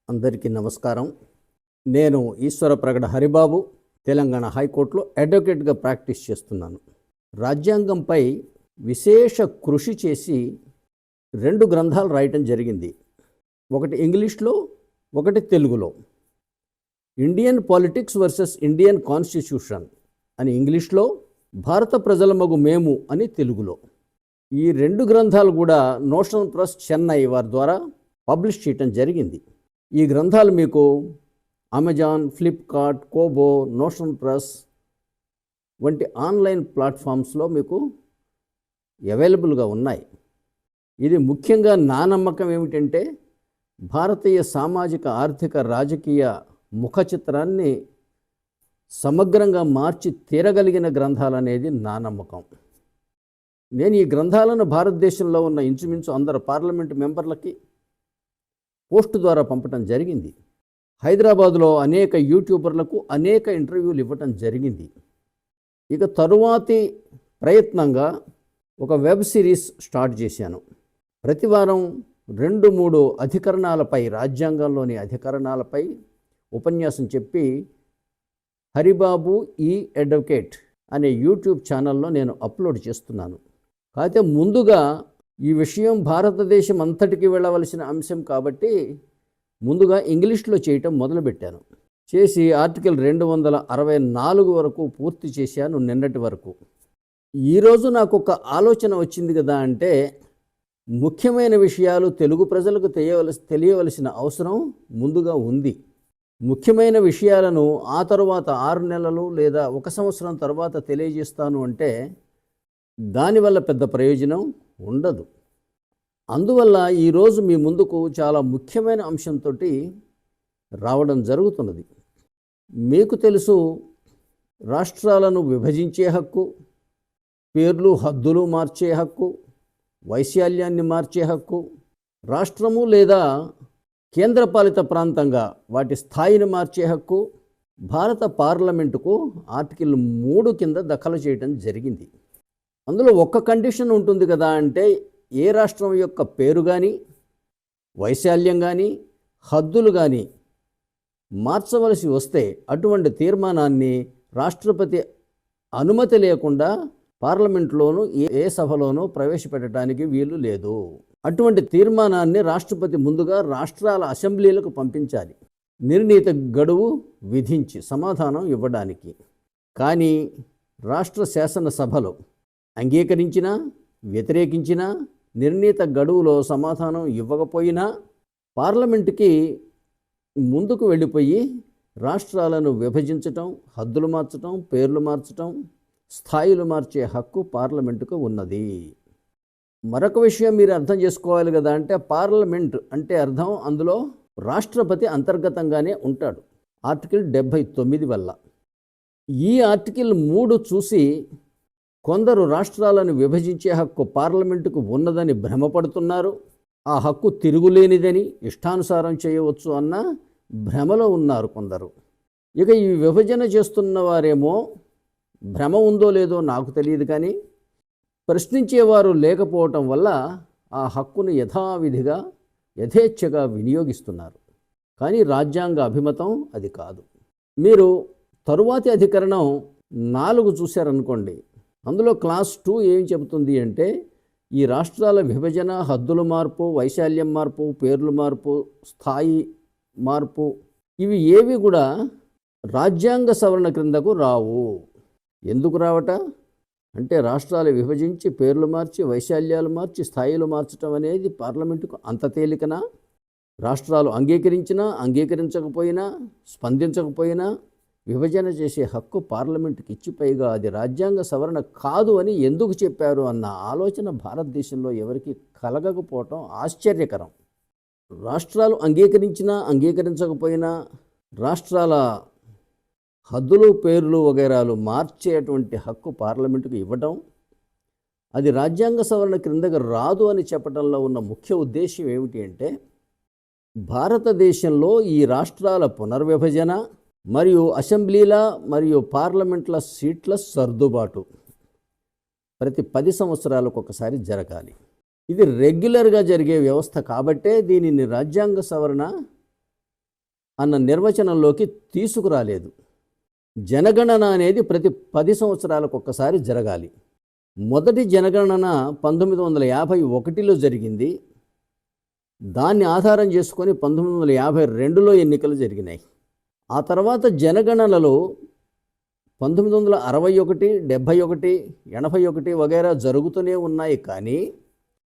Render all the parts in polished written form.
అందరికీ నమస్కారం. నేను ఈశ్వర ప్రగడ హరిబాబు, తెలంగాణ హైకోర్టులో అడ్వకేట్గా ప్రాక్టీస్ చేస్తున్నాను. రాజ్యాంగంపై విశేష కృషి చేసి 2 గ్రంథాలు రాయటం జరిగింది. ఒకటి ఇంగ్లీష్లో, ఒకటి తెలుగులో. Indian politics versus Indian constitution అని ఇంగ్లీష్లో, భారత ప్రజల మగు మేము అని తెలుగులో. ఈ 2 గ్రంథాలు కూడా నోషన్ ప్రెస్ చెన్నై వారి ద్వారా పబ్లిష్ చేయటం జరిగింది. ఈ గ్రంథాలు మీకు అమెజాన్, ఫ్లిప్కార్ట్, కోబో, నోషన్ ప్రెస్ వంటి ఆన్లైన్ ప్లాట్ఫామ్స్లో మీకు అవైలబుల్గా ఉన్నాయి. ఇది ముఖ్యంగా నా నమ్మకం ఏమిటంటే, భారతీయ సామాజిక, ఆర్థిక, రాజకీయ ముఖ చిత్రాన్ని సమగ్రంగా మార్చి తీరగలిగిన గ్రంథాలనేది నా నమ్మకం. నేను ఈ గ్రంథాలను భారతదేశంలో ఉన్న ఇంచుమించు అందరు పార్లమెంటు మెంబర్లకి పోస్ట్ ద్వారా పంపటం జరిగింది. హైదరాబాదులో అనేక యూట్యూబర్లకు అనేక ఇంటర్వ్యూలు ఇవ్వటం జరిగింది. ఇక తరువాతి ప్రయత్నంగా ఒక వెబ్ సిరీస్ స్టార్ట్ చేశాను. ప్రతివారం 2-3 అధికరణాలపై, రాజ్యాంగంలోని అధికరణాలపై ఉపన్యాసం చెప్పి హరిబాబు ఈ అడ్వకేట్ అనే యూట్యూబ్ ఛానల్లో నేను అప్లోడ్ చేస్తున్నాను. కాకపోతే ముందుగా ఈ విషయం భారతదేశం అంతటికి వెళ్ళవలసిన అంశం కాబట్టి ముందుగా ఇంగ్లీష్లో చేయటం మొదలుపెట్టాను. చేసి ఆర్టికల్ 264 వరకు పూర్తి చేశాను నిన్నటి వరకు. ఈరోజు నాకు ఒక ఆలోచన వచ్చింది కదా అంటే, ముఖ్యమైన విషయాలు తెలుగు ప్రజలకు తెలియవలసిన అవసరం ముందుగా ఉంది. ముఖ్యమైన విషయాలను ఆ తరువాత 6 నెలలు లేదా 1 సంవత్సరం తర్వాత తెలియజేస్తాను అంటే దానివల్ల పెద్ద ప్రయోజనం ఉండదు. అందువల్ల ఈరోజు మీ ముందుకు చాలా ముఖ్యమైన అంశంతో రావడం జరుగుతున్నది. మీకు తెలుసు, రాష్ట్రాలను విభజించే హక్కు, పేర్లు హద్దులు మార్చే హక్కు, వైశాల్యాన్ని మార్చే హక్కు, రాష్ట్రము లేదా కేంద్రపాలిత ప్రాంతంగా వాటి స్థాయిని మార్చే హక్కు భారత పార్లమెంటుకు ఆర్టికల్ 3 కింద దఖలు చేయడం జరిగింది. అందులో ఒక్క కండిషన్ ఉంటుంది కదా అంటే, ఏ రాష్ట్రం యొక్క పేరు కానీ, వైశాల్యం కానీ, హద్దులు కానీ మార్చవలసి వస్తే అటువంటి తీర్మానాన్ని రాష్ట్రపతి అనుమతి లేకుండా పార్లమెంట్లోనూ ఏ సభలోనూ ప్రవేశపెట్టడానికి వీలు లేదు. అటువంటి తీర్మానాన్ని రాష్ట్రపతి ముందుగా రాష్ట్రాల అసెంబ్లీలకు పంపించాలి, నిర్ణీత గడువు విధించి సమాధానం ఇవ్వడానికి. కానీ రాష్ట్ర శాసనసభలో అంగీకరించినా వ్యతిరేకించినా నిర్ణీత గడువులో సమాధానం ఇవ్వకపోయినా పార్లమెంటుకి ముందుకు వెళ్ళిపోయి రాష్ట్రాలను విభజించటం, హద్దులు మార్చటం, పేర్లు మార్చటం, స్థాయిలు మార్చే హక్కు పార్లమెంటుకు ఉన్నది. మరొక విషయం మీరు అర్థం చేసుకోవాలి కదా అంటే, పార్లమెంట్ అంటే అర్థం అందులో రాష్ట్రపతి అంతర్గతంగానే ఉంటాడు ఆర్టికల్ 79 వల్ల. ఈ ఆర్టికల్ 3 చూసి కొందరు రాష్ట్రాలను విభజించే హక్కు పార్లమెంటుకు ఉన్నదని భ్రమపడుతున్నారు. ఆ హక్కు తిరుగులేనిదని, ఇష్టానుసారం చేయవచ్చు అన్న భ్రమలో ఉన్నారు కొందరు. ఇక ఈ విభజన చేస్తున్న వారేమో, భ్రమ ఉందో లేదో నాకు తెలియదు కానీ, ప్రశ్నించేవారు లేకపోవటం వల్ల ఆ హక్కును యథావిధిగా యథేచ్ఛగా వినియోగిస్తున్నారు. కానీ రాజ్యాంగ అభిమతం అది కాదు. మీరు తరువాతి అధికరణం 4 చూశారనుకోండి, అందులో క్లాస్ 2 ఏం చెబుతుంది అంటే, ఈ రాష్ట్రాల విభజన, హద్దుల మార్పు, వైశాల్యం మార్పు, పేర్లు మార్పు, స్థాయి మార్పు ఇవి ఏవి కూడా రాజ్యాంగ సవరణ క్రిందకు రావు. ఎందుకు రావట అంటే, రాష్ట్రాలు విభజించి పేర్లు మార్చి, వైశాల్యాలు మార్చి, స్థాయిలు మార్చడం అనేది పార్లమెంటుకు అంత తేలికనా? రాష్ట్రాలు అంగీకరించినా అంగీకరించకపోయినా, స్పందించకపోయినా విభజన చేసే హక్కు పార్లమెంటుకి ఇచ్చి, పైగా అది రాజ్యాంగ సవరణ కాదు అని ఎందుకు చెప్పారు అన్న ఆలోచన భారతదేశంలో ఎవరికి కలగకపోవటం ఆశ్చర్యకరం. రాష్ట్రాలు అంగీకరించినా అంగీకరించకపోయినా రాష్ట్రాల హద్దులు, పేర్లు వగైరాలు మార్చేటువంటి హక్కు పార్లమెంటుకు ఇవ్వటం, అది రాజ్యాంగ సవరణ క్రిందకు రాదు అని చెప్పడంలో ఉన్న ముఖ్య ఉద్దేశం ఏమిటి అంటే, భారతదేశంలో ఈ రాష్ట్రాల పునర్విభజన మరియు అసెంబ్లీల మరియు పార్లమెంట్ల సీట్ల సర్దుబాటు ప్రతి 10 సంవత్సరాలకు ఒకసారి జరగాలి. ఇది రెగ్యులర్గా జరిగే వ్యవస్థ కాబట్టే దీనిని రాజ్యాంగ సవరణ అన్న నిర్వచనంలోకి తీసుకురాలేదు. జనగణన అనేది ప్రతి 10 సంవత్సరాలకు ఒక్కసారి జరగాలి. మొదటి జనగణన 1951లో జరిగింది. దాన్ని ఆధారం చేసుకొని 1952లో ఎన్నికలు జరిగినాయి. ఆ తర్వాత జనగణనలు 1961, 71, 81 వగైరా జరుగుతూనే ఉన్నాయి. కానీ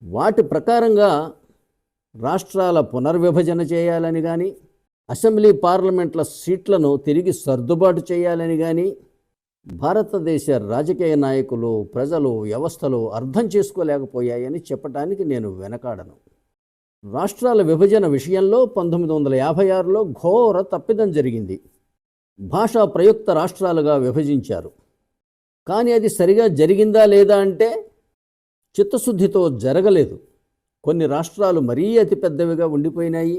వాటి ప్రకారంగా రాష్ట్రాల పునర్విభజన చేయాలని కానీ, అసెంబ్లీ పార్లమెంట్ల సీట్లను తిరిగి సర్దుబాటు చేయాలని కానీ భారతదేశ రాజకీయ నాయకులు, ప్రజలు, వ్యవస్థలు అర్థం చేసుకోలేకపోయాయని చెప్పడానికి నేను వెనకాడను. రాష్ట్రాల విభజన విషయంలో 1956లో ఘోర తప్పిదం జరిగింది. భాషా ప్రయుక్త రాష్ట్రాలుగా విభజించారు. కానీ అది సరిగా జరిగిందా లేదా అంటే చిత్తశుద్ధితో జరగలేదు. కొన్ని రాష్ట్రాలు మరీ అతిపెద్దవిగా ఉండిపోయినాయి,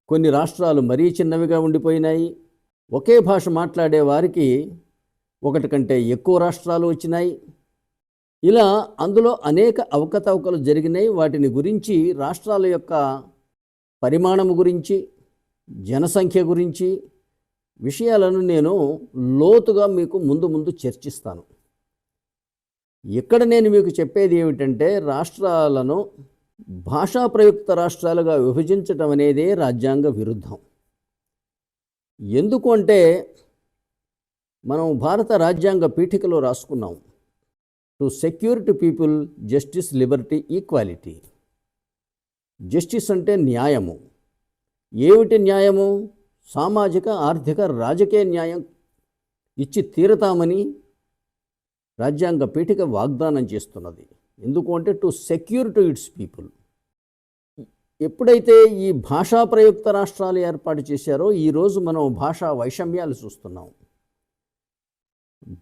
కొన్ని రాష్ట్రాలు మరీ చిన్నవిగా ఉండిపోయినాయి. ఒకే భాష మాట్లాడే వారికి ఒకటి కంటే ఎక్కువ రాష్ట్రాలు వచ్చినాయి. ఇలా అందులో అనేక అవకతవకలు జరిగినాయి. వాటిని గురించి, రాష్ట్రాల యొక్క పరిమాణము గురించి, జనసంఖ్య గురించి విషయాలను నేను లోతుగా మీకు ముందు చర్చిస్తాను. ఇక్కడ నేను మీకు చెప్పేది ఏమిటంటే, రాష్ట్రాలను భాషా ప్రయుక్త రాష్ట్రాలుగా విభజించటం అనేదే రాజ్యాంగ విరుద్ధం. ఎందుకు అంటే మనం భారత రాజ్యాంగ పీఠికలో రాసుకున్నాం, to secure to people justice, Liberty, equality. Justice అంటే న్యాయము. ఏమిటి న్యాయము? సామాజిక, ఆర్థిక, రాజకీయ న్యాయం ఇచ్చి తీరతామని రాజ్యాంగ పీఠిక వాగ్దానం చేస్తున్నది. ఎందుకు అంటే to secure to it's people. ఎప్పుడైతే ఈ భాషా ప్రయుక్త రాష్ట్రాలు ఏర్పాటు చేశారో ఈరోజు మనం భాషా వైషమ్యాలు చూస్తున్నాం.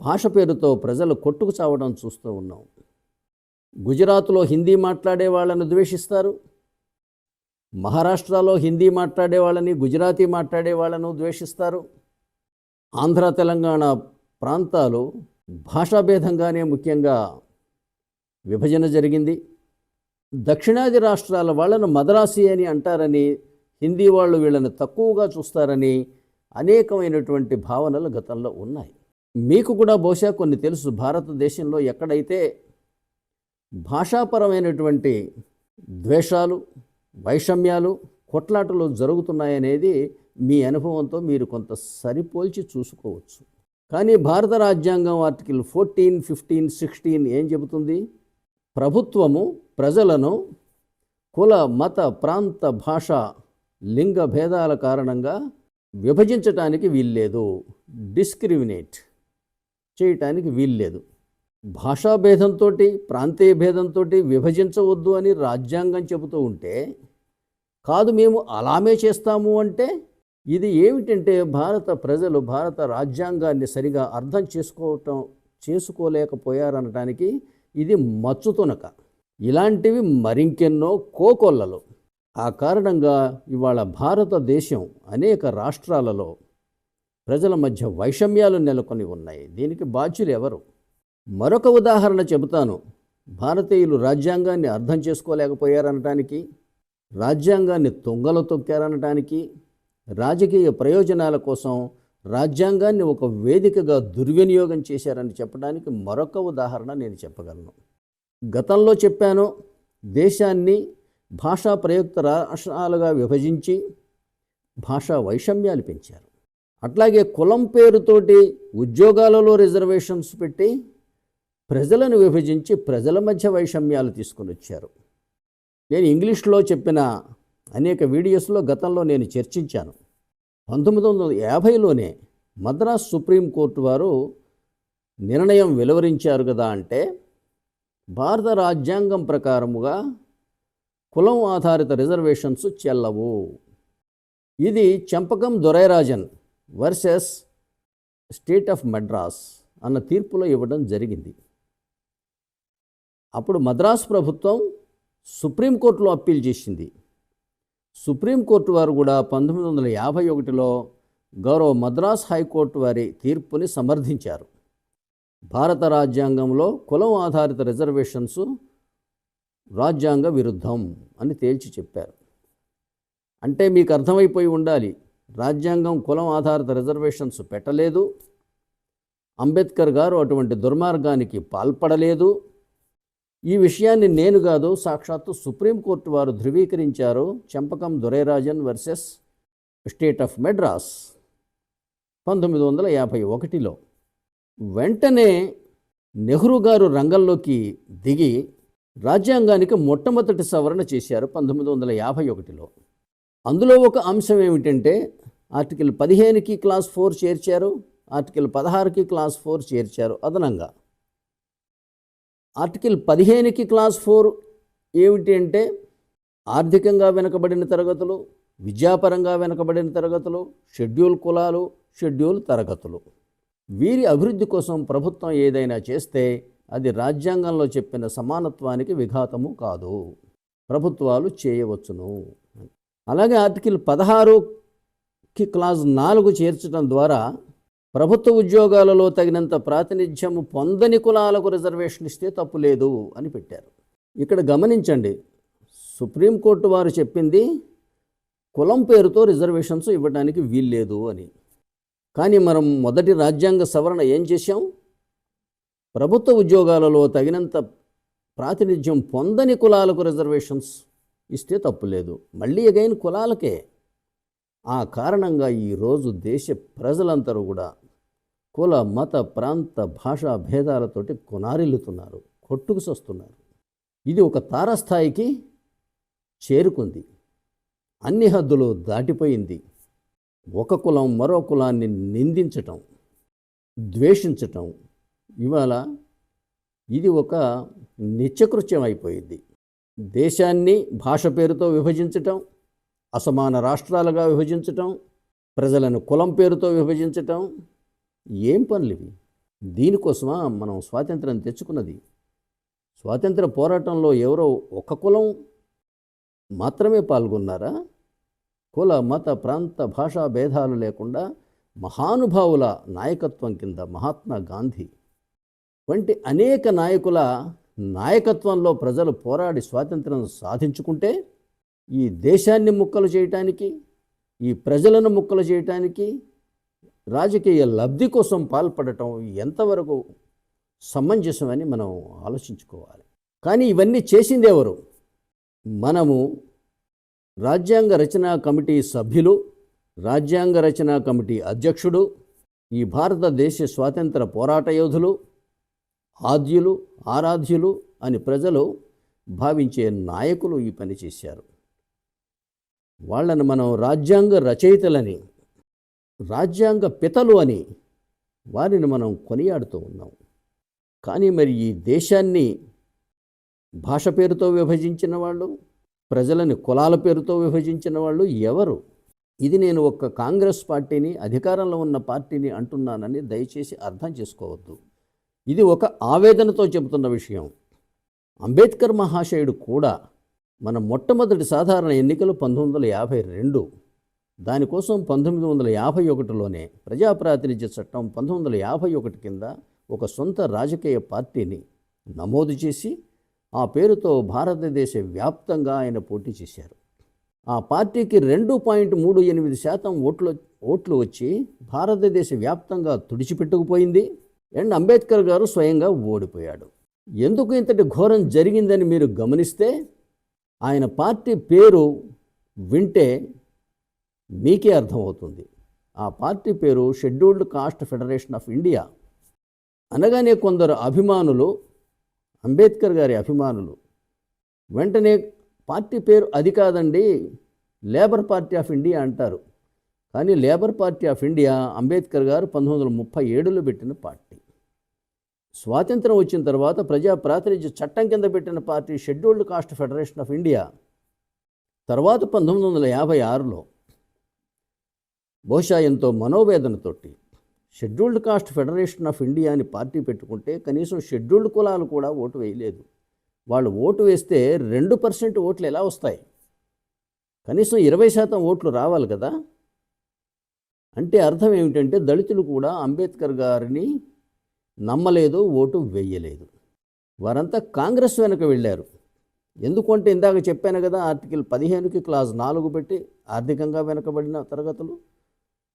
భాష పేరుతో ప్రజలు కొట్టుకు చావడం చూస్తూ ఉన్నాం. గుజరాత్లో హిందీ మాట్లాడే వాళ్ళను ద్వేషిస్తారు, మహారాష్ట్రలో హిందీ మాట్లాడే వాళ్ళని, గుజరాతీ మాట్లాడే వాళ్ళను ద్వేషిస్తారు. ఆంధ్ర, తెలంగాణ ప్రాంతాలు భాషాభేదంగానే ముఖ్యంగా విభజన జరిగింది. దక్షిణాది రాష్ట్రాల వాళ్ళను మద్రాసీ అని అంటారని, హిందీ వాళ్ళు వీళ్ళని తక్కువగా చూస్తారని అనేకమైనటువంటి భావనలు గతంలో ఉన్నాయి. మీకు కూడా బహుశా కొన్ని తెలుసు. భారతదేశంలో ఎక్కడైతే భాషాపరమైనటువంటి ద్వేషాలు, వైషమ్యాలు, కొట్లాటలు జరుగుతున్నాయనేది మీ అనుభవంతో మీరు కొంత సరిపోల్చి చూసుకోవచ్చు. కానీ భారత రాజ్యాంగం ఆర్టికల్ 14, 15, 16 ఏం చెబుతుంది? ప్రభుత్వము ప్రజలను కుల, మత, ప్రాంత, భాష, లింగ భేదాల కారణంగా విభజించటానికి వీల్లేదు, డిస్క్రిమినేట్ చేయటానికి వీల్లేదు. భాషా భేదంతో, ప్రాంతీయ భేదంతో విభజించవద్దు అని రాజ్యాంగం చెబుతూ ఉంటే, కాదు మేము అలామే చేస్తాము అంటే, ఇది ఏమిటంటే భారత ప్రజలు భారత రాజ్యాంగాన్ని సరిగా అర్థం చేసుకోలేకపోయారనటానికి ఇది మచ్చుతునక. ఇలాంటివి మరింకెన్నో కోకొల్లలు. ఆ కారణంగా ఇవాళ భారతదేశం అనేక రాష్ట్రాలలో ప్రజల మధ్య వైషమ్యాలు నెలకొని ఉన్నాయి. దీనికి బాధ్యులు ఎవరు? మరొక ఉదాహరణ చెబుతాను. భారతీయులు రాజ్యాంగాన్ని అర్థం చేసుకోలేకపోయారనటానికి, రాజ్యాంగాన్ని తుంగలో తొక్కారనటానికి, రాజకీయ ప్రయోజనాల కోసం రాజ్యాంగాన్ని ఒక వేదికగా దుర్వినియోగం చేశారని చెప్పడానికి మరొక ఉదాహరణ నేను చెప్పగలను. గతంలో చెప్పాను, దేశాన్ని భాషా ప్రయుక్త రాష్ట్రాలుగా విభజించి భాషా వైషమ్యాలు పెంచారు. అట్లాగే కులం పేరుతోటి ఉద్యోగాలలో రిజర్వేషన్స్ పెట్టి ప్రజలను విభజించి ప్రజల మధ్య వైషమ్యాలు తీసుకొని వచ్చారు. నేను ఇంగ్లీష్లో చెప్పిన అనేక వీడియోస్లో గతంలో నేను చర్చించాను. 1950లోనే మద్రాస్ సుప్రీంకోర్టు వారు నిర్ణయం వెలువరించారు కదా అంటే, భారత రాజ్యాంగం ప్రకారముగా కులం ఆధారిత రిజర్వేషన్స్ చెల్లవు. ఇది Champakam Dorairajan versus state of Madras అన్న తీర్పులో ఇవ్వడం జరిగింది. అప్పుడు మద్రాస్ ప్రభుత్వం సుప్రీంకోర్టులో అప్పీల్ చేసింది. సుప్రీంకోర్టు వారు కూడా 1951లో గౌరవ మద్రాస్ హైకోర్టు వారి తీర్పుని సమర్థించారు. భారత రాజ్యాంగంలో కులం ఆధారిత రిజర్వేషన్స్ రాజ్యాంగ విరుద్ధం అని తేల్చి చెప్పారు. అంటే మీకు అర్థమైపోయి ఉండాలి, రాజ్యాంగం కులం ఆధారిత రిజర్వేషన్స్ పెట్టలేదు. అంబేద్కర్ గారు అటువంటి దుర్మార్గానికి పాల్పడలేదు. ఈ విషయాన్ని నేను కాదు, సాక్షాత్తు సుప్రీంకోర్టు వారు ధృవీకరించారు. Champakam Dorairajan versus state of Madras 1951లో. వెంటనే నెహ్రూ గారు రంగంలోకి దిగి రాజ్యాంగానికి మొట్టమొదటి సవరణ చేశారు 1951లో. అందులో ఒక అంశం ఏమిటంటే ఆర్టికల్ 15కి క్లాస్ 4 చేర్చారు, ఆర్టికల్ 16కి క్లాస్ 4 చేర్చారు అదనంగా. ఆర్టికల్ 15కి క్లాస్ 4 ఏమిటి అంటే ఆర్థికంగా వెనుకబడిన తరగతులు, విద్యాపరంగా వెనుకబడిన తరగతులు, షెడ్యూల్ కులాలు, షెడ్యూల్ తరగతులు, వీరి అభివృద్ధి కోసం ప్రభుత్వం ఏదైనా చేస్తే అది రాజ్యాంగంలో చెప్పిన సమానత్వానికి విఘాతము కాదు, ప్రభుత్వాలు చేయవచ్చును. అలాగే ఆర్టికల్ 16కి క్లాజ్ 4 చేర్చడం ద్వారా ప్రభుత్వ ఉద్యోగాలలో తగినంత ప్రాతినిధ్యం పొందని కులాలకు రిజర్వేషన్ ఇస్తే తప్పు లేదు అని పెట్టారు. ఇక్కడ గమనించండి, సుప్రీంకోర్టు వారు చెప్పింది కులం పేరుతో రిజర్వేషన్స్ ఇవ్వడానికి వీల్లేదు అని. కానీ మనం మొదటి రాజ్యాంగ సవరణ ఏం చేశాం? ప్రభుత్వ ఉద్యోగాలలో తగినంత ప్రాతినిధ్యం పొందని కులాలకు రిజర్వేషన్స్ ఇస్తే తప్పు లేదు. మళ్ళీ అగైన్ కులాలకే. ఆ కారణంగా ఈరోజు దేశ ప్రజలందరూ కూడా కుల మత ప్రాంత భాషా భేదాలతోటి కొనారిల్లుతున్నారు, కొట్టుకుసొస్తున్నారు. ఇది ఒక తారస్థాయికి చేరుకుంది, అన్ని హద్దులు దాటిపోయింది. ఒక కులం మరో కులాన్ని నిందించటం, ద్వేషించటం ఇవాళ ఇది ఒక నిత్యకృత్యం అయిపోయింది. దేశాన్ని భాష పేరుతో విభజించటం, అసమాన రాష్ట్రాలుగా విభజించటం, ప్రజలను కులం పేరుతో విభజించటం, ఏం పనులు ఇవి? దీనికోసమా మనం స్వాతంత్రం తెచ్చుకున్నది? స్వాతంత్ర పోరాటంలో ఎవరో ఒక కులం మాత్రమే పాల్గొన్నారా? కుల మత ప్రాంత భాషా భేదాలు లేకుండా మహానుభావుల నాయకత్వం కింద మహాత్మా గాంధీ వంటి అనేక నాయకుల నాయకత్వంలో ప్రజలు పోరాడి స్వాతంత్రం సాధించుకుంటే ఈ దేశాన్ని ముక్కలు చేయటానికి, ఈ ప్రజలను ముక్కలు చేయటానికి రాజకీయ లబ్ధి కోసం పాల్పడటం ఎంతవరకు సమంజసమని మనం ఆలోచించుకోవాలి. కానీ ఇవన్నీ చేసింది ఎవరు? మనము రాజ్యాంగ రచనా కమిటీ సభ్యులు, రాజ్యాంగ రచనా కమిటీ అధ్యక్షుడు, ఈ భారతదేశ స్వాతంత్ర పోరాట యోధులు, ఆద్యులు ఆరాధ్యులు అని ప్రజలు భావించే నాయకులు ఈ పని చేశారు. వాళ్ళని మనం రాజ్యాంగ రచయితలని, రాజ్యాంగ పితలు అని వారిని మనం కొనియాడుతూ ఉన్నాం. కానీ మరి ఈ దేశాన్ని భాష పేరుతో విభజించిన వాళ్ళు, ప్రజలని కులాల పేరుతో విభజించిన వాళ్ళు ఎవరు? ఇది నేను ఒక్క కాంగ్రెస్ పార్టీని, అధికారంలో ఉన్న పార్టీని అంటున్నానని దయచేసి అర్థం చేసుకోవద్దు. ఇది ఒక ఆవేదనతో చెబుతున్న విషయం. అంబేద్కర్ మహాశయుడు కూడా మన మొట్టమొదటి సాధారణ ఎన్నికలు 1952, దానికోసం 1951లోనే ప్రజాప్రాతినిధ్య చట్టం 1951 కింద ఒక సొంత రాజకీయ పార్టీని నమోదు చేసి ఆ పేరుతో భారతదేశ వ్యాప్తంగా ఆయన పోటీ చేశారు. ఆ పార్టీకి 2.38% ఓట్లు వచ్చి భారతదేశ వ్యాప్తంగా తుడిచిపెట్టుకుపోయింది. అండ్ అంబేద్కర్ గారు స్వయంగా ఓడిపోయాడు. ఎందుకు ఇంతటి ఘోరం జరిగిందని మీరు గమనిస్తే ఆయన పార్టీ పేరు వింటే మీకే అర్థమవుతుంది. ఆ పార్టీ పేరు scheduled caste federation of India. అనగానే కొందరు అభిమానులు, అంబేద్కర్ గారి అభిమానులు వెంటనే పార్టీ పేరు అది కాదండి, లేబర్ పార్టీ ఆఫ్ ఇండియా అంటారు. కానీ labour party of India Ambedkar గారు 1937లో పెట్టిన పార్టీ. స్వాతంత్రం వచ్చిన తర్వాత ప్రజా ప్రాతినిధ్య చట్టం కింద పెట్టిన party scheduled caste federation of India. తర్వాత 1956లో బహుశా ఎంతో మనోవేదనతోటి scheduled caste federation of India అని పార్టీ పెట్టుకుంటే కనీసం షెడ్యూల్డ్ కులాలు కూడా ఓటు వేయలేదు. వాళ్ళు ఓటు వేస్తే 2% ఓట్లు ఎలా వస్తాయి? కనీసం 20% ఓట్లు రావాలి కదా. అంటే అర్థం ఏమిటంటే దళితులు కూడా అంబేద్కర్ గారిని నమ్మలేదు, ఓటు వేయలేదు. వారంతా కాంగ్రెస్ వెనక వెళ్ళారు. ఎందుకంటే ఇందాక చెప్పాను కదా, ఆర్టికల్ 15కి క్లాజ్ 4 పెట్టి ఆర్థికంగా వెనకబడిన తరగతులు,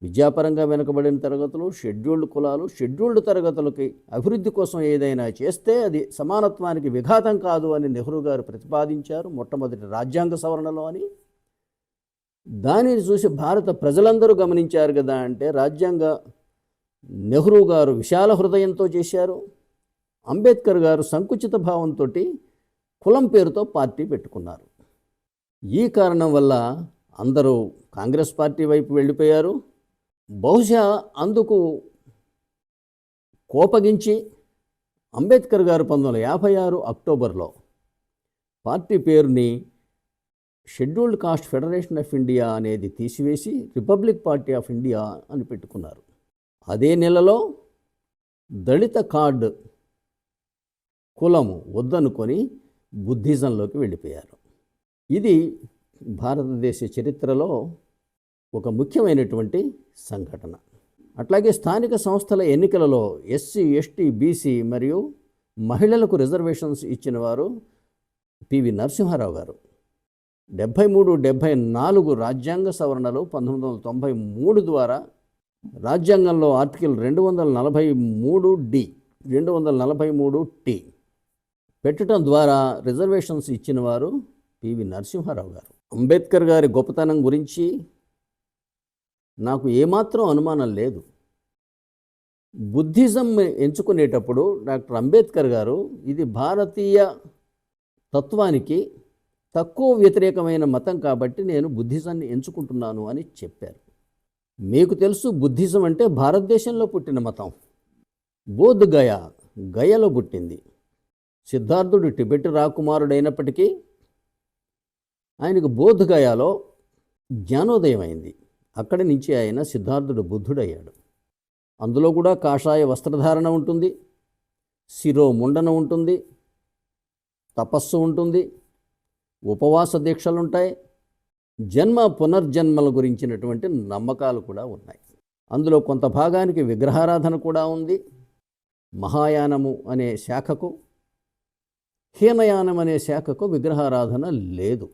విద్యాపరంగా వెనుకబడిన తరగతులు, షెడ్యూల్డ్ కులాలు, షెడ్యూల్డ్ తరగతులకి అభివృద్ధి కోసం ఏదైనా చేస్తే అది సమానత్వానికి విఘాతం కాదు అని నెహ్రూ గారు ప్రతిపాదించారు మొట్టమొదటి రాజ్యాంగ సవరణలో అని. దానిని చూసి భారత ప్రజలందరూ గమనించారు కదా. అంటే రాజ్యాంగ నెహ్రూ గారు విశాల హృదయంతో చేశారు, అంబేద్కర్ గారు సంకుచిత భావంతో కులం పేరుతో పార్టీ పెట్టుకున్నారు. ఈ కారణం వల్ల అందరూ కాంగ్రెస్ పార్టీ వైపు వెళ్ళిపోయారు. బహుశా అందుకు కోపగించి అంబేద్కర్ గారు 1956 అక్టోబర్లో పార్టీ పేరుని scheduled caste federation of India అనేది తీసివేసి రిపబ్లిక్ పార్టీ ఆఫ్ ఇండియా అని పెట్టుకున్నారు. అదే నెలలో దళిత కార్డ్ కులము వద్దనుకొని బుద్ధిజంలోకి వెళ్ళిపోయారు. ఇది భారతదేశ చరిత్రలో ఒక ముఖ్యమైనటువంటి సంఘటన. అట్లాగే స్థానిక సంస్థల ఎన్నికలలో ఎస్సీ, ఎస్టీ, బీసీ మరియు మహిళలకు రిజర్వేషన్స్ ఇచ్చిన వారు పివి నరసింహారావు గారు. 73, 74 రాజ్యాంగ సవరణలు 1993 ద్వారా రాజ్యాంగంలో ఆర్టికల్ 243D, 243T పెట్టడం ద్వారా రిజర్వేషన్స్ ఇచ్చిన వారు పివి నరసింహారావు గారు. అంబేద్కర్ గారి గొప్పతనం గురించి నాకు ఏమాత్రం అనుమానం లేదు. బుద్ధిజం ఎంచుకునేటప్పుడు డాక్టర్ అంబేద్కర్ గారు ఇది భారతీయ తత్వానికి తక్కువ వ్యతిరేకమైన మతం కాబట్టి నేను బుద్ధిజాన్ని ఎంచుకుంటున్నాను అని చెప్పారు. మీకు తెలుసు, బుద్ధిజం అంటే భారతదేశంలో పుట్టిన మతం. బోధ్ గయలో పుట్టింది. సిద్ధార్థుడు టిబెట్ రాకుమారుడైనప్పటికీ ఆయనకు బోధ్ గయాలో జ్ఞానోదయం అయింది. అక్కడి నుంచి ఆయన సిద్ధార్థుడు బుద్ధుడయ్యాడు. అందులో కూడా కాషాయ వస్త్రధారణ ఉంటుంది, శిరోముండనం ఉంటుంది, తపస్సు ఉంటుంది, ఉపవాస దీక్షలుంటాయి, జన్మ పునర్జన్మల గురించినటువంటి నమ్మకాలు కూడా ఉన్నాయి. అందులో కొంత భాగానికి విగ్రహారాధన కూడా ఉంది. మహాయానము అనే శాఖకు, హీనయానం అనే శాఖకు విగ్రహారాధన లేదు.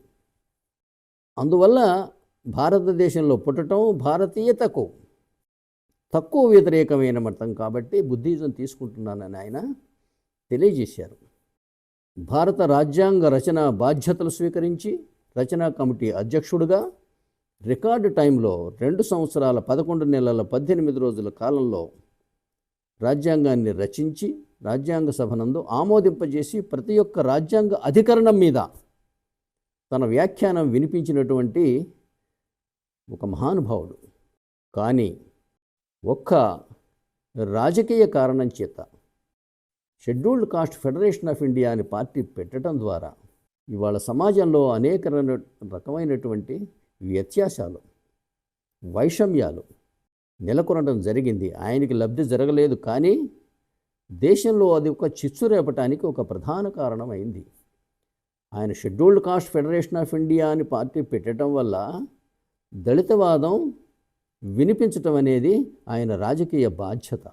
అందువల్ల భారతదేశంలో పుట్టడం భారతీయతకు తక్కువ వ్యతిరేకమైన మతం కాబట్టి బుద్ధిజం తీసుకుంటున్నానని ఆయన తెలియజేశారు. భారత రాజ్యాంగ రచన బాధ్యతలు స్వీకరించి రచనా కమిటీ అధ్యక్షుడిగా రికార్డు టైంలో 2 సంవత్సరాల 11 నెలల 18 రోజుల కాలంలో రాజ్యాంగాన్ని రచించి రాజ్యాంగ సభనందు ఆమోదింపజేసి ప్రతి ఒక్క రాజ్యాంగ అధికరణం మీద తన వ్యాఖ్యానం వినిపించినటువంటి ఒక మహానుభావుడు. కానీ ఒక్క రాజకీయ కారణం చేత scheduled caste federation of India అని పార్టీ పెట్టడం ద్వారా ఇవాళ సమాజంలో అనేక రకమైనటువంటి వ్యత్యాసాలు, వైషమ్యాలు నెలకొనడం జరిగింది. ఆయనకి లబ్ధి జరగలేదు, కానీ దేశంలో అది ఒక చిచ్చు రేపటానికి ఒక ప్రధాన కారణం అయింది. ఆయన scheduled caste federation of India అని పార్టీ పెట్టడం వల్ల దళితవాదం వినిపించటం అనేది ఆయన రాజకీయ బాధ్యత.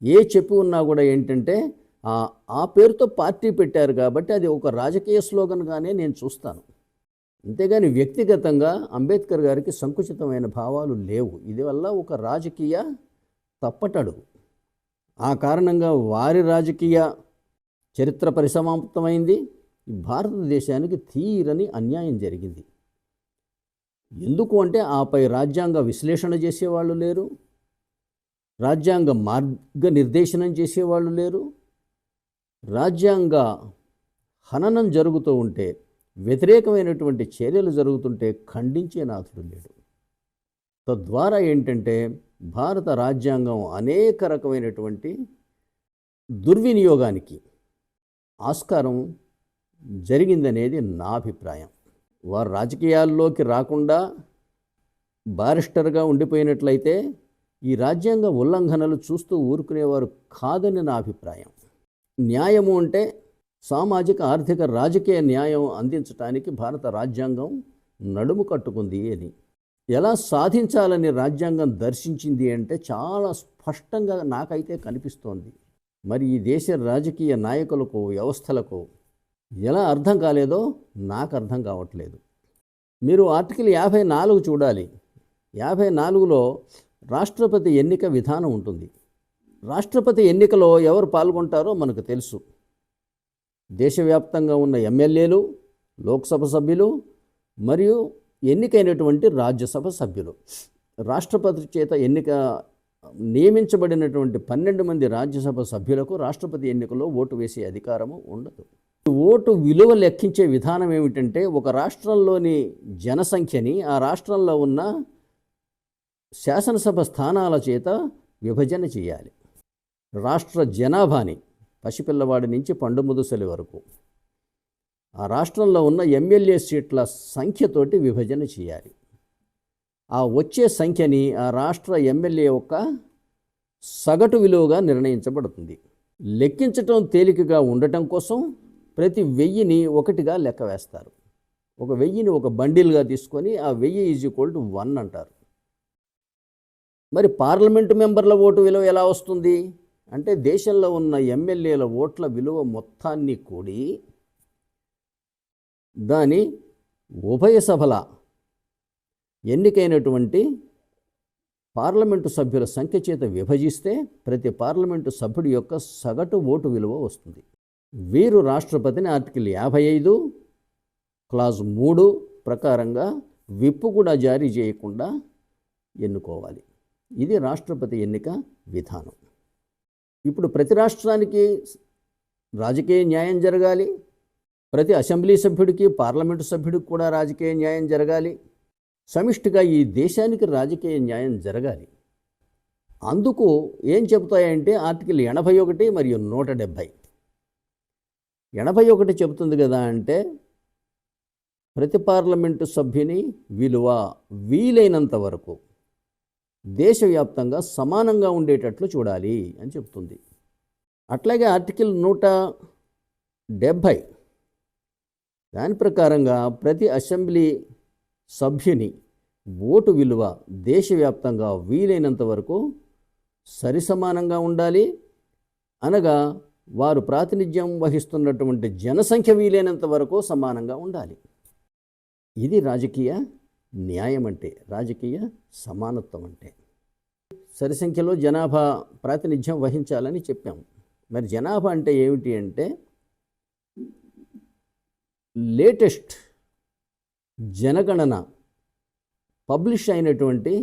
ఏ చెప్పి ఉన్నా కూడా ఏంటంటే ఆ పేరుతో పార్టీ పెట్టారు కాబట్టి అది ఒక రాజకీయ స్లోగన్గానే నేను చూస్తాను. అంతేగాని వ్యక్తిగతంగా అంబేద్కర్ గారికి సంకుచితమైన భావాలు లేవు. ఇది వల్ల ఒక రాజకీయ తప్పటడుగు. ఆ కారణంగా వారి రాజకీయ చరిత్ర పరిసమాప్తమైంది. భారతదేశానికి తీరని అన్యాయం జరిగింది. ఎందుకు అంటే ఆపై రాజ్యాంగ విశ్లేషణ చేసేవాళ్ళు లేరు, రాజ్యాంగ మార్గనిర్దేశనం చేసేవాళ్ళు లేరు. రాజ్యాంగ హననం జరుగుతూ ఉంటే, వ్యతిరేకమైనటువంటి చర్యలు జరుగుతుంటే ఖండించే నాథుడు లేడు. తద్వారా ఏంటంటే భారత రాజ్యాంగం అనేక రకమైనటువంటి దుర్వినియోగానికి ఆస్కారం జరిగిందనేది నా అభిప్రాయం. వారు రాజకీయాల్లోకి రాకుండా బారిస్టర్గా ఉండిపోయినట్లయితే ఈ రాజ్యాంగ ఉల్లంఘనలు చూస్తూ ఊరుకునేవారు కాదని నా అభిప్రాయం. న్యాయము అంటే సామాజిక, ఆర్థిక, రాజకీయ న్యాయం అందించడానికి భారత రాజ్యాంగం నడుము కట్టుకుంది అని. ఎలా సాధించాలని రాజ్యాంగం దర్శించింది అంటే చాలా స్పష్టంగా నాకైతే కనిపిస్తోంది. మరి ఈ దేశ రాజకీయ నాయకులకు, వ్యవస్థలకు ఎలా అర్థం కాలేదో నాకు అర్థం కావట్లేదు. మీరు ఆర్టికల్ 54 చూడాలి. 54లో రాష్ట్రపతి ఎన్నిక విధానం ఉంటుంది. రాష్ట్రపతి ఎన్నికలో ఎవరు పాల్గొంటారో మనకు తెలుసు. దేశవ్యాప్తంగా ఉన్న ఎమ్మెల్యేలు, లోక్సభ సభ్యులు మరియు ఎన్నికైనటువంటి రాజ్యసభ సభ్యులు. రాష్ట్రపతి చేత నియమించబడినటువంటి 12 మంది రాజ్యసభ సభ్యులకు రాష్ట్రపతి ఎన్నికలో ఓటు వేసే అధికారము ఉండదు. ఓటు విలువ లెక్కించే విధానం ఏమిటంటే, ఒక రాష్ట్రంలోని జనసంఖ్యని ఆ రాష్ట్రంలో ఉన్న శాసనసభ స్థానాల చేత విభజన చేయాలి. రాష్ట్ర జనాభాని పసిపిల్లవాడి నుంచి పండు ముదుసలి వరకు ఆ రాష్ట్రంలో ఉన్న ఎమ్మెల్యే సీట్ల సంఖ్యతోటి విభజన చేయాలి. ఆ వచ్చే సంఖ్యని ఆ రాష్ట్ర ఎమ్మెల్యే యొక్క సగటు విలువగా నిర్ణయించబడుతుంది. లెక్కించటం తేలికగా ఉండటం కోసం ప్రతి 1000ని ఒకటిగా లెక్క వేస్తారు. ఒక 1000ని ఒక బండిల్గా తీసుకొని ఆ 1000 = 1 అంటారు. మరి పార్లమెంటు మెంబర్ల ఓటు విలువ ఎలా వస్తుంది అంటే, దేశంలో ఉన్న ఎమ్మెల్యేల ఓట్ల విలువ మొత్తాన్ని కూడి దాని ఉభయ సభల ఎన్నికైనటువంటి పార్లమెంటు సభ్యుల సంఖ్య చేత విభజిస్తే ప్రతి పార్లమెంటు సభ్యుడి యొక్క సగటు ఓటు విలువ వస్తుంది. వీరు రాష్ట్రపతిని ఆర్టికల్ 55 క్లాజ్ 3 ప్రకారంగా విప్పు కూడా జారీ చేయకుండా ఎన్నుకోవాలి. ఇది రాష్ట్రపతి ఎన్నిక విధానం. ఇప్పుడు ప్రతి రాష్ట్రానికి రాజకీయ న్యాయం జరగాలి. ప్రతి అసెంబ్లీ సభ్యుడికి, పార్లమెంటు సభ్యుడికి కూడా రాజకీయ న్యాయం జరగాలి. సమిష్టిగా ఈ దేశానికి రాజకీయ న్యాయం జరగాలి. అందుకు ఏం చెబుతాయంటే ఆర్టికల్ 81 మరియు 170. 81 చెబుతుంది కదా అంటే, ప్రతి పార్లమెంటు సభ్యుని విలువ వీలైనంత వరకు దేశవ్యాప్తంగా సమానంగా ఉండేటట్లు చూడాలి అని చెప్తుంది. అట్లాగే ఆర్టికల్ 170 దాని ప్రకారంగా ప్రతి అసెంబ్లీ సభ్యుని ఓటు విలువ దేశవ్యాప్తంగా వీలైనంత వరకు సరిసమానంగా ఉండాలి. అనగా వారు ప్రాతినిధ్యం వహిస్తున్నటువంటి జనసంఖ్య వీలైనంత వరకు సమానంగా ఉండాలి. ఇది రాజకీయ న్యాయం అంటే, రాజకీయ సమానత్వం అంటే. సరి సంఖ్యలో జనాభా ప్రాతినిధ్యం వహించాలని చెప్పాము. మరి జనాభా అంటే ఏమిటి అంటే, లేటెస్ట్ జనగణన పబ్లిష్ అయినటువంటి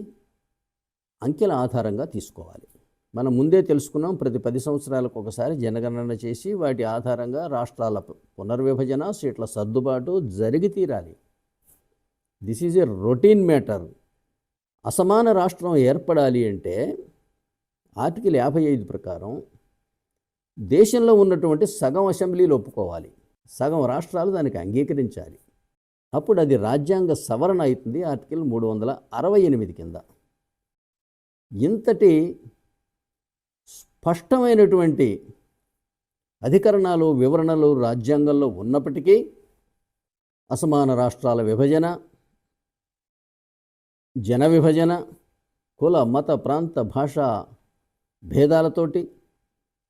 అంకెల ఆధారంగా తీసుకోవాలి. మనం ముందే తెలుసుకున్నాం, ప్రతి 10 సంవత్సరాలకు ఒకసారి జనగణన చేసి వాటి ఆధారంగా రాష్ట్రాల పునర్విభజన, సీట్ల సర్దుబాటు జరిగి తీరాలి. This is a routine matter. అసమాన రాష్ట్రం ఏర్పడాలి అంటే ఆర్టికల్ 55 ప్రకారం దేశంలో ఉన్నటువంటి సగం అసెంబ్లీలు ఒప్పుకోవాలి, సగం రాష్ట్రాలు దానికి అంగీకరించాలి. అప్పుడు అది రాజ్యాంగ సవరణ అవుతుంది ఆర్టికల్ 368 కింద. ఇంతటి స్పష్టమైనటువంటి అధికరణాలు, వివరణలు రాజ్యాంగంలో ఉన్నప్పటికీ అసమాన రాష్ట్రాల విభజన, జన విభజన, కుల, మత, ప్రాంత, భాషా భేదాలతోటి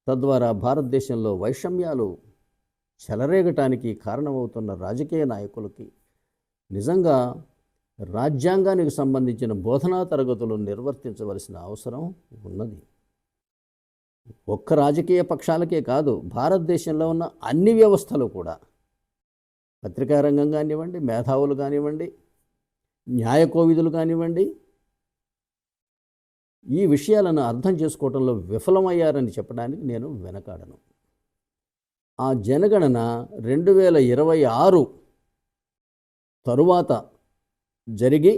తద్వారా భారతదేశంలో వైషమ్యాలు చెలరేగటానికి కారణమవుతున్న రాజకీయ నాయకులకి నిజంగా రాజ్యాంగానికి సంబంధించిన బోధనా తరగతులు నిర్వర్తించవలసిన అవసరం ఉన్నది. ఒక్క రాజకీయ పక్షాలకే కాదు, భారతదేశంలో ఉన్న అన్ని వ్యవస్థలు కూడా, పత్రికా రంగం కానివ్వండి, మేధావులు కానివ్వండి, న్యాయ కోవిదులు కానివ్వండి, ఈ విషయాలను అర్థం చేసుకోవడంలో విఫలమయ్యారని చెప్పడానికి నేను వెనకాడను. ఆ జనగణన 2026 తరువాత జరిగి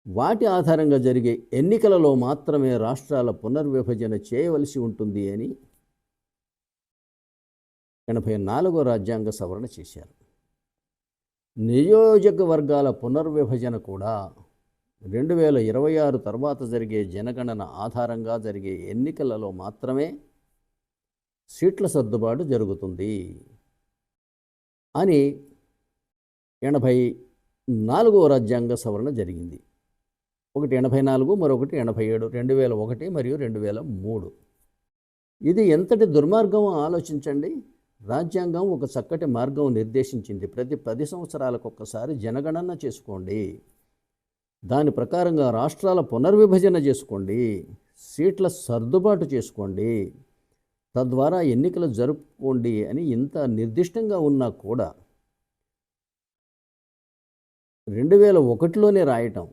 వాటి ఆధారంగా జరిగే ఎన్నికలలో మాత్రమే రాష్ట్రాల పునర్విభజన చేయవలసి ఉంటుంది అని 84వ రాజ్యాంగ సవరణ చేశారు. నియోజకవర్గాల పునర్విభజన కూడా 2026 తర్వాత జరిగే జనగణన ఆధారంగా జరిగే ఎన్నికలలో మాత్రమే సీట్ల సర్దుబాటు జరుగుతుంది అని 84వ రాజ్యాంగ సవరణ జరిగింది. ఒకటి 84, మరొకటి 87, 2001 మరియు 2003. ఇది ఎంతటి దుర్మార్గం ఆలోచించండి. రాజ్యాంగం ఒక చక్కటి మార్గం నిర్దేశించింది. ప్రతి 10 సంవత్సరాలకు ఒక్కసారి జనగణన చేసుకోండి. దాని ప్రకారంగా రాష్ట్రాల పునర్విభజన చేసుకోండి, సీట్ల సర్దుబాటు చేసుకోండి, తద్వారా ఎన్నికలు జరుపుకోండి అని ఇంత నిర్దిష్టంగా ఉన్నా కూడా 2001లోనే రాయటం,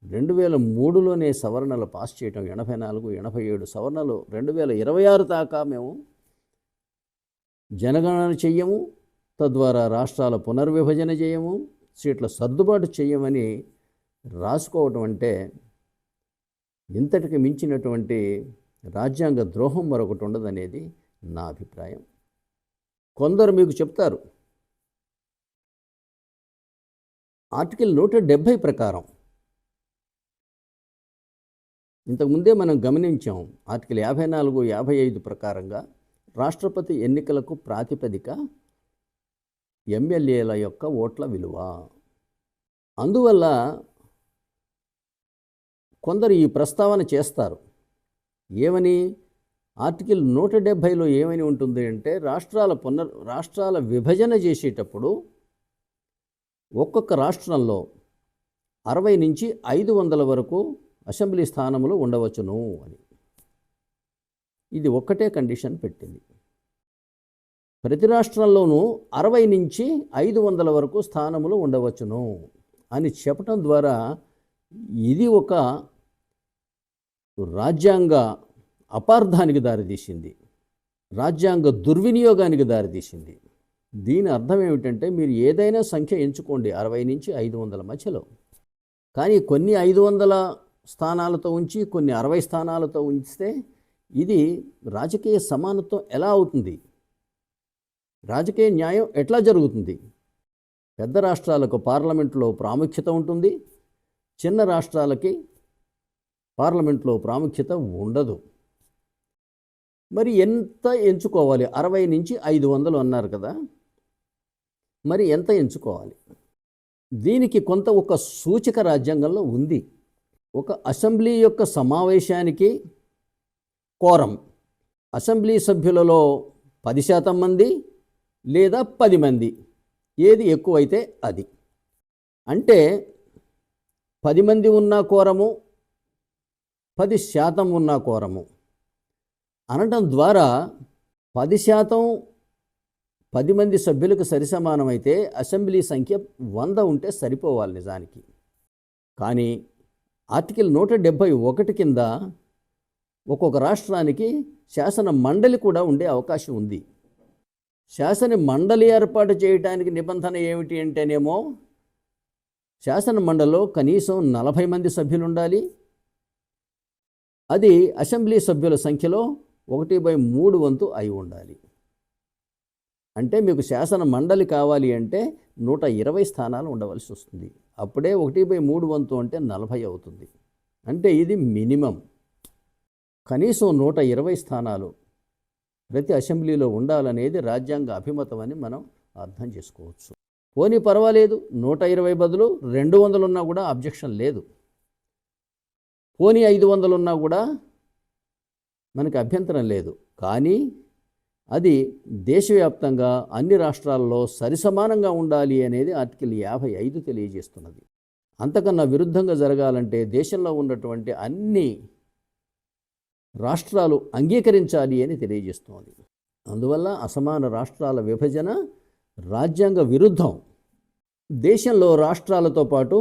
2003లోనే సవరణలు పాస్ చేయటం, 84, 87 సవరణలు, 2026 దాకా మేము జనగణన చెయ్యము, తద్వారా రాష్ట్రాల పునర్విభజన చేయము, సీట్ల సర్దుబాటు చేయమని రాసుకోవటం అంటే ఇంతటికి మించినటువంటి రాజ్యాంగ ద్రోహం మరొకటి ఉండదనేది నా అభిప్రాయం. కొందరు మీకు చెప్తారు ఆర్టికల్ 170 ప్రకారం, ఇంతకుముందే మనం గమనించాం, ఆర్టికల్ 54, 55 ప్రకారంగా రాష్ట్రపతి ఎన్నికలకు ప్రాతిపదిక ఎమ్మెల్యేల యొక్క ఓట్ల విలువ. అందువల్ల కొందరు ఈ ప్రస్తావన చేస్తారు. ఏమని? ఆర్టికల్ 170లో ఏమని ఉంటుంది అంటే, రాష్ట్రాల విభజన చేసేటప్పుడు ఒక్కొక్క రాష్ట్రంలో 60 నుంచి 500 వరకు అసెంబ్లీ స్థానములు ఉండవచ్చును అని. ఇది ఒక్కటే కండిషన్ పెట్టింది. ప్రతి రాష్ట్రంలోనూ 60 నుంచి 500 వరకు స్థానములు ఉండవచ్చును అని చెప్పటం ద్వారా ఇది ఒక రాజ్యాంగ అపార్థానికి దారితీసింది, రాజ్యాంగ దుర్వినియోగానికి దారితీసింది. దీని అర్థం ఏమిటంటే, మీరు ఏదైనా సంఖ్య ఎంచుకోండి 60 నుంచి 500 మధ్యలో, కానీ కొన్ని 500 స్థానాలతో ఉంచి కొన్ని 60 స్థానాలతో ఉంచితే ఇది రాజకీయ సమానత్వం ఎలా అవుతుంది? రాజకీయ న్యాయం ఎట్లా జరుగుతుంది? పెద్ద రాష్ట్రాలకు పార్లమెంట్లో ప్రాముఖ్యత ఉంటుంది, చిన్న రాష్ట్రాలకి పార్లమెంట్లో ప్రాముఖ్యత ఉండదు. మరి ఎంత ఎంచుకోవాలి? 60 నుంచి 500 అన్నారు కదా, మరి ఎంత ఎంచుకోవాలి? దీనికి కొంత ఒక సూచిక రాజ్యాంగంలో ఉంది. ఒక అసెంబ్లీ యొక్క సమావేశానికి కోరం అసెంబ్లీ సభ్యులలో 10% మంది లేదా 10 మంది, ఏది ఎక్కువైతే అది. అంటే 10 మంది ఉన్న కోరము, 10% ఉన్న కోరము అనటం ద్వారా 10% 10 మంది సభ్యులకు సరిసమానమైతే అసెంబ్లీ సంఖ్య 100 ఉంటే సరిపోవాలి నిజానికి. కానీ ఆర్టికల్ 171 కింద ఒక్కొక్క రాష్ట్రానికి శాసన మండలి కూడా ఉండే అవకాశం ఉంది. శాసన మండలి ఏర్పాటు చేయడానికి నిబంధన ఏమిటి అంటేనేమో, శాసన మండలిలో కనీసం 40 మంది సభ్యులు ఉండాలి. అది అసెంబ్లీ సభ్యుల సంఖ్యలో 1/3 వంతు అయి ఉండాలి. అంటే మీకు శాసన మండలి కావాలి అంటే 120 స్థానాలు ఉండవలసి వస్తుంది. అప్పుడే 1/3 వంతు అంటే 40 అవుతుంది. అంటే ఇది మినిమం. కనీసం 120 స్థానాలు ప్రతి అసెంబ్లీలో ఉండాలనేది రాజ్యాంగ అభిమతం అని మనం అర్థం చేసుకోవచ్చు. పోనీ పర్వాలేదు, 120 బదులు 200 ఉన్నా కూడా అబ్జెక్షన్ లేదు. పోనీ 500 ఉన్నా కూడా మనకి అభ్యంతరం లేదు. కానీ అది దేశవ్యాప్తంగా అన్ని రాష్ట్రాల్లో సరిసమానంగా ఉండాలి అనేది ఆర్టికల్ 55 తెలియజేస్తున్నది. అంతకన్నా విరుద్ధంగా జరగాలంటే దేశంలో ఉన్నటువంటి అన్ని రాష్ట్రాలు అంగీకరించాలి అని తెలియజేస్తోంది. అందువల్ల అసమాన రాష్ట్రాల విభజన రాజ్యాంగ విరుద్ధం. దేశంలో రాష్ట్రాలతో పాటు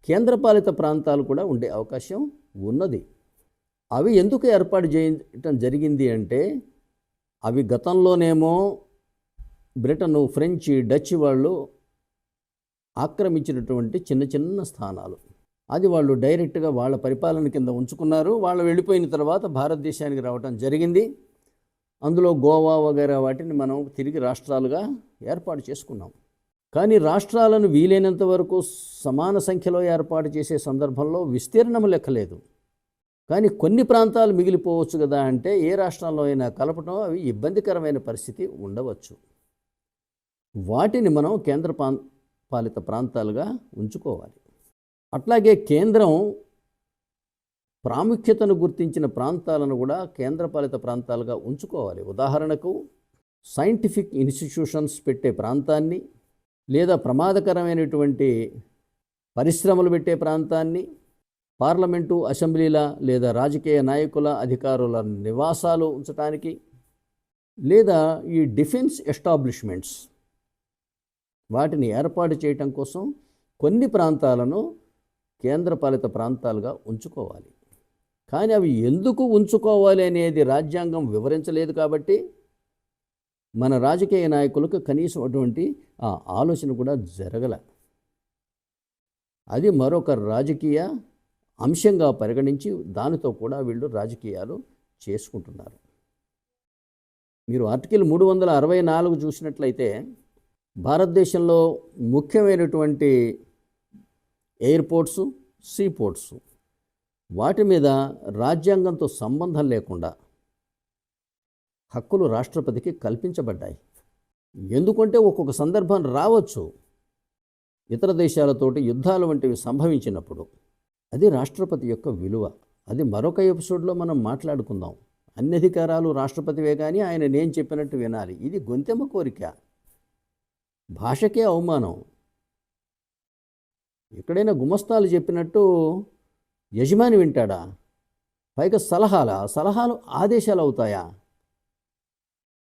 కేంద్రపాలిత ప్రాంతాలు కూడా ఉండే అవకాశం ఉన్నది. అవి ఎందుకు ఏర్పాటు చేయటం జరిగింది అంటే, అవి గతంలోనేమో బ్రిటను, ఫ్రెంచ్, డచ్ వాళ్ళు ఆక్రమించినటువంటి చిన్న చిన్న స్థానాలు. అది వాళ్ళు డైరెక్ట్గా వాళ్ళ పరిపాలన కింద ఉంచుకున్నారు. వాళ్ళు వెళ్ళిపోయిన తర్వాత భారతదేశానికి రావటం జరిగింది. అందులో గోవా వగైరా వాటిని మనం తిరిగి రాష్ట్రాలుగా ఏర్పాటు చేసుకున్నాం. కానీ రాష్ట్రాలను వీలైనంత వరకు సమాన సంఖ్యలో ఏర్పాటు చేసే సందర్భంలో విస్తీర్ణం లెక్కలేదు. కానీ కొన్ని ప్రాంతాలు మిగిలిపోవచ్చు కదా అంటే, ఏ రాష్ట్రంలో అయినా కలపడం అవి ఇబ్బందికరమైన పరిస్థితి ఉండవచ్చు. వాటిని మనం కేంద్ర పాలిత ప్రాంతాలుగా ఉంచుకోవాలి. అట్లాగే కేంద్రం ప్రాముఖ్యతను గుర్తించిన ప్రాంతాలను కూడా కేంద్రపాలిత ప్రాంతాలుగా ఉంచుకోవాలి. ఉదాహరణకు సైంటిఫిక్ ఇన్స్టిట్యూషన్స్ పెట్టే ప్రాంతాన్ని, లేదా ప్రమాదకరమైనటువంటి పరిశ్రమలు పెట్టే ప్రాంతాన్ని పార్లమెంటు, అసెంబ్లీల లేదా రాజకీయ నాయకుల, అధికారుల నివాసాలు ఉంచడానికి, లేదా ఈ డిఫెన్స్ ఎస్టాబ్లిష్మెంట్స్ వాటిని ఏర్పాటు చేయటం కోసం కొన్ని ప్రాంతాలను కేంద్రపాలిత ప్రాంతాలుగా ఉంచుకోవాలి. కానీ అవి ఎందుకు ఉంచుకోవాలి అనేది రాజ్యాంగం వివరించలేదు కాబట్టి మన రాజకీయ నాయకులకు కనీసం అటువంటి ఆలోచన కూడా జరగల. అది మరొక రాజకీయ అంశంగా పరిగణించి దానితో కూడా వీళ్ళు రాజకీయాలు చేసుకుంటున్నారు. మీరు ఆర్టికల్ 364 చూసినట్లయితే భారతదేశంలో ముఖ్యమైనటువంటి ఎయిర్పోర్ట్స్, సీపోర్ట్స్ వాటి మీద రాజ్యాంగంతో సంబంధం లేకుండా హక్కులు రాష్ట్రపతికి కల్పించబడ్డాయి. ఎందుకంటే ఒక్కొక్క సందర్భం రావచ్చు, ఇతర దేశాలతోటి యుద్ధాలు వంటివి సంభవించినప్పుడు. అది రాష్ట్రపతి యొక్క విలువ. అది మరొక ఎపిసోడ్లో మనం మాట్లాడుకుందాం. అన్ని అధికారాలు రాష్ట్రపతివే కానీ ఆయన నేను చెప్పినట్టు వినాలి. ఇది గొంతెమ్మ కోరిక, భాషకే అవమానం. ఎక్కడైనా గుమస్తాలు చెప్పినట్టు యజమాని వింటాడా? పైగా సలహాలు ఆదేశాలు అవుతాయా?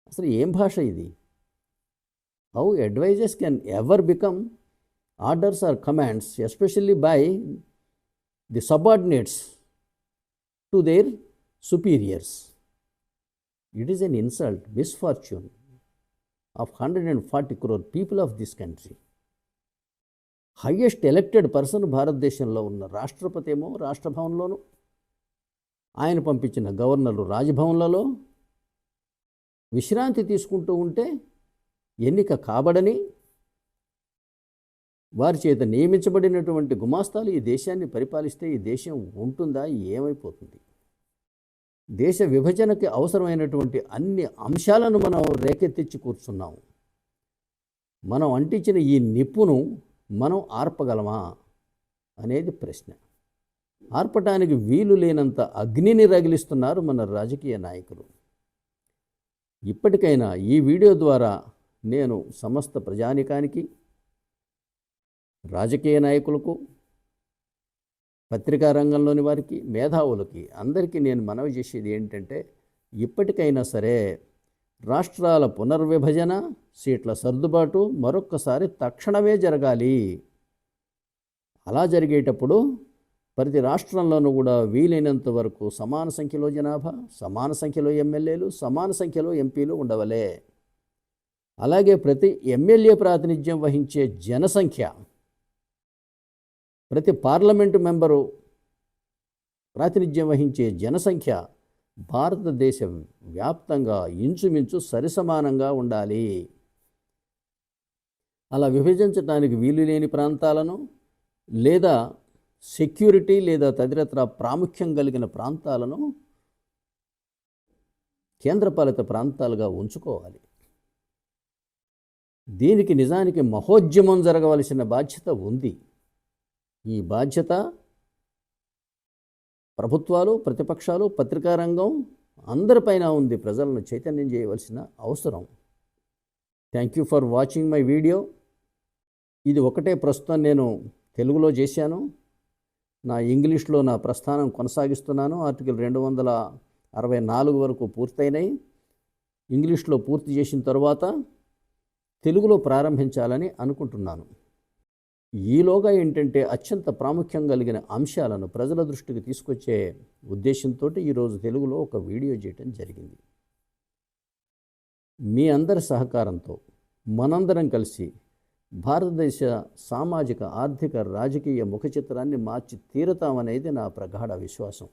అసలు ఏం భాష ఇది? How advises can ever become orders or commands, especially by the subordinates to their superiors. It is an insult, misfortune of 140 crore people of this country. Highest elected person భారతదేశంలో ఉన్న రాష్ట్రపతి ఏమో రాష్ట్రభవన్లోను, ఆయన పంపించిన గవర్నర్లు రాజ్భవన్లలో విశ్రాంతి తీసుకుంటూ ఉంటే ఎన్నిక కాబడని వారి చేత నియమించబడినటువంటి గుమాస్తాలు ఈ దేశాన్ని పరిపాలిస్తే ఈ దేశం ఉంటుందా? ఏమైపోతుంది? దేశ విభజనకి అవసరమైనటువంటి అన్ని అంశాలను మనం రేకెత్తించి కూర్చున్నాం. మనం అంటించిన ఈ నిప్పును మనం ఆర్పగలమా అనేది ప్రశ్న. ఆర్పటానికి వీలు లేనంత అగ్నిని రగిలిస్తున్నారు మన రాజకీయ నాయకులు. ఇప్పటికైనా ఈ వీడియో ద్వారా నేను సమస్త ప్రజానికానికి, రాజకీయ నాయకులకు, పత్రికా రంగంలోని వారికి, మేధావులకి అందరికీ నేను మనవి చేసేది ఏంటంటే, ఇప్పటికైనా సరే రాష్ట్రాల పునర్విభజన, సీట్ల సర్దుబాటు మరొక్కసారి తక్షణమే జరగాలి. అలా జరిగేటప్పుడు ప్రతి రాష్ట్రంలోనూ కూడా వీలైనంత వరకు సమాన సంఖ్యలో జనాభా, సమాన సంఖ్యలో ఎమ్మెల్యేలు, సమాన సంఖ్యలో ఎంపీలు ఉండవలే. అలాగే ప్రతి ఎమ్మెల్యే ప్రాతినిధ్యం వహించే జనసంఖ్య, ప్రతి పార్లమెంటు మెంబరు ప్రాతినిధ్యం వహించే జనసంఖ్య భారతదేశ వ్యాప్తంగా ఇంచుమించు సరిసమానంగా ఉండాలి. అలా విభజించడానికి వీలు లేని ప్రాంతాలను, లేదా సెక్యూరిటీ లేదా తదితర ప్రాముఖ్యం కలిగిన ప్రాంతాలను కేంద్రపాలిత ప్రాంతాలుగా ఉంచుకోవాలి. దీనికి నిజానికి మహోద్యమం జరగవలసిన బాధ్యత ఉంది. ఈ బాధ్యత ప్రభుత్వాలు, ప్రతిపక్షాలు, పత్రికా రంగం అందరిపైన ఉంది. ప్రజలను చైతన్యం చేయవలసిన అవసరం. Thank you for watching my video. ఇది ఒకటే ప్రస్తుతం నేను తెలుగులో చేశాను. నా ఇంగ్లీష్లో నా ప్రస్థానం కొనసాగిస్తున్నాను. ఆర్టికల్ 264 వరకు పూర్తయినాయి. ఇంగ్లీష్లో పూర్తి చేసిన తర్వాత తెలుగులో ప్రారంభించాలని అనుకుంటున్నాను. ఈలోగా ఏంటంటే అత్యంత ప్రాముఖ్యం కలిగిన అంశాలను ప్రజల దృష్టికి తీసుకొచ్చే ఉద్దేశంతో ఈరోజు తెలుగులో ఒక వీడియో చేయటం జరిగింది. మీ అందరి సహకారంతో మనందరం కలిసి భారతదేశ సామాజిక, ఆర్థిక, రాజకీయ ముఖ చిత్రాన్ని మార్చి తీరతామనేది నా ప్రగాఢ విశ్వాసం.